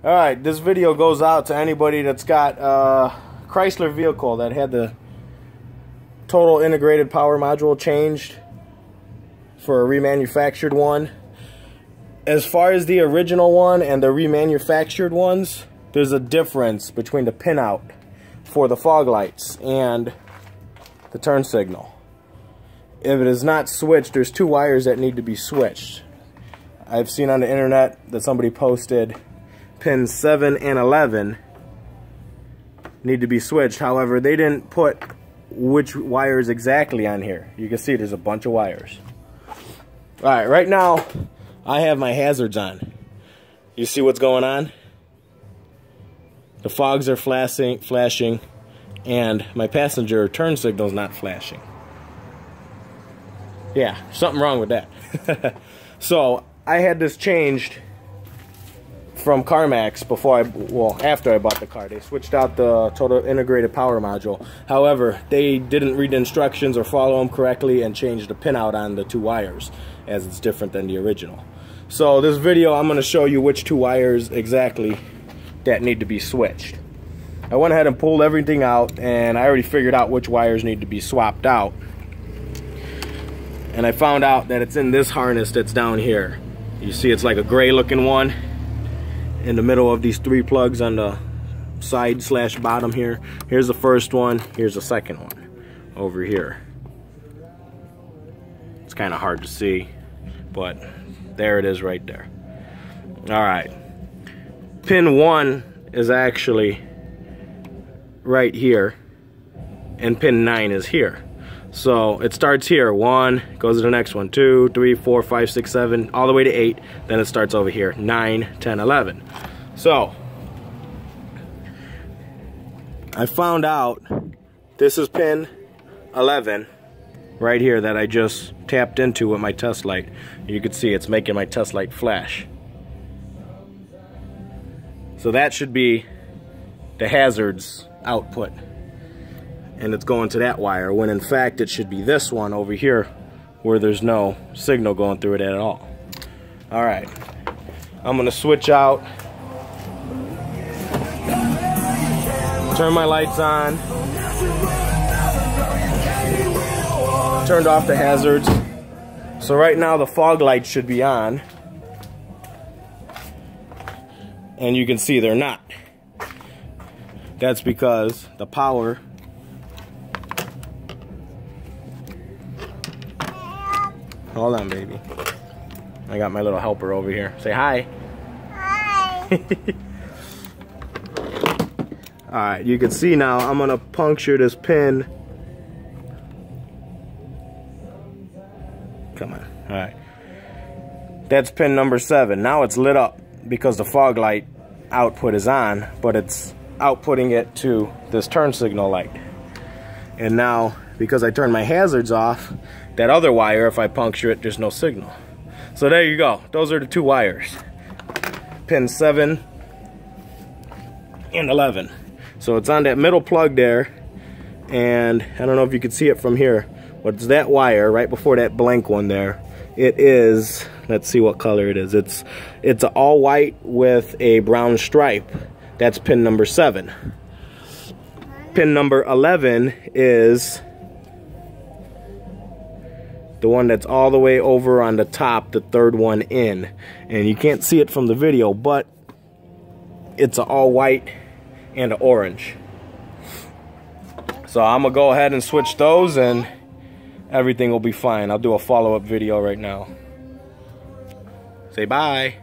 Alright, this video goes out to anybody that's got a Chrysler vehicle that had the total integrated power module changed for a remanufactured one. As far as the original one and the remanufactured ones, there's a difference between the pinout for the fog lights and the turn signal. If it is not switched, there's two wires that need to be switched. I've seen on the internet that somebody posted pins 7 and 11 need to be switched. However, they didn't put which wires exactly on here. You can see there's a bunch of wires. Alright, right now I have my hazards on. You see what's going on? The fogs are flashing, and my passenger turn signal's not flashing. Yeah, something wrong with that. So I had this changed from CarMax after I bought the car. They switched out the total integrated power module. However, they didn't read the instructions or follow them correctly and changed the pinout on the two wires, as it's different than the original. So this video, I'm going to show you which two wires exactly that need to be switched. I went ahead and pulled everything out, and I already figured out which wires need to be swapped out. And I found out that it's in this harness that's down here. You see it's like a gray looking one in the middle of these three plugs on the side slash bottom here. Here's the first one, here's the second one over here. It's kind of hard to see, but there it is right there. Alright, pin 1 is actually right here, and pin 9 is here. So it starts here, 1, goes to the next one, 2, 3, 4, 5, 6, 7, all the way to 8. Then it starts over here, 9, 10, 11. So I found out this is pin 11 right here that I just tapped into with my test light. You can see it's making my test light flash. So that should be the hazards output, and it's going to that wire, when in fact it should be this one over here where there's no signal going through it at all. Alright, I'm going to switch out, turn my lights on, turned off the hazards. So right now the fog lights should be on, and you can see they're not. That's because the power Hold on, baby. I got my little helper over here. Say hi. Hi. Alright, you can see now I'm gonna puncture this pin. Come on. Alright. That's pin number 7. Now it's lit up because the fog light output is on, but it's outputting it to this turn signal light. And now, because I turned my hazards off, that other wire, if I puncture it, there's no signal. So there you go. Those are the two wires. Pin 7 and 11. So it's on that middle plug there, and I don't know if you can see it from here, but it's that wire right before that blank one there. It is, let's see what color it is. It's all white with a brown stripe. That's pin number 7. Pin number 11 is the one that's all the way over on the top, the third one in. And you can't see it from the video, but it's an all white and an orange. So I'm gonna go ahead and switch those and everything will be fine. I'll do a follow-up video right now. Say bye.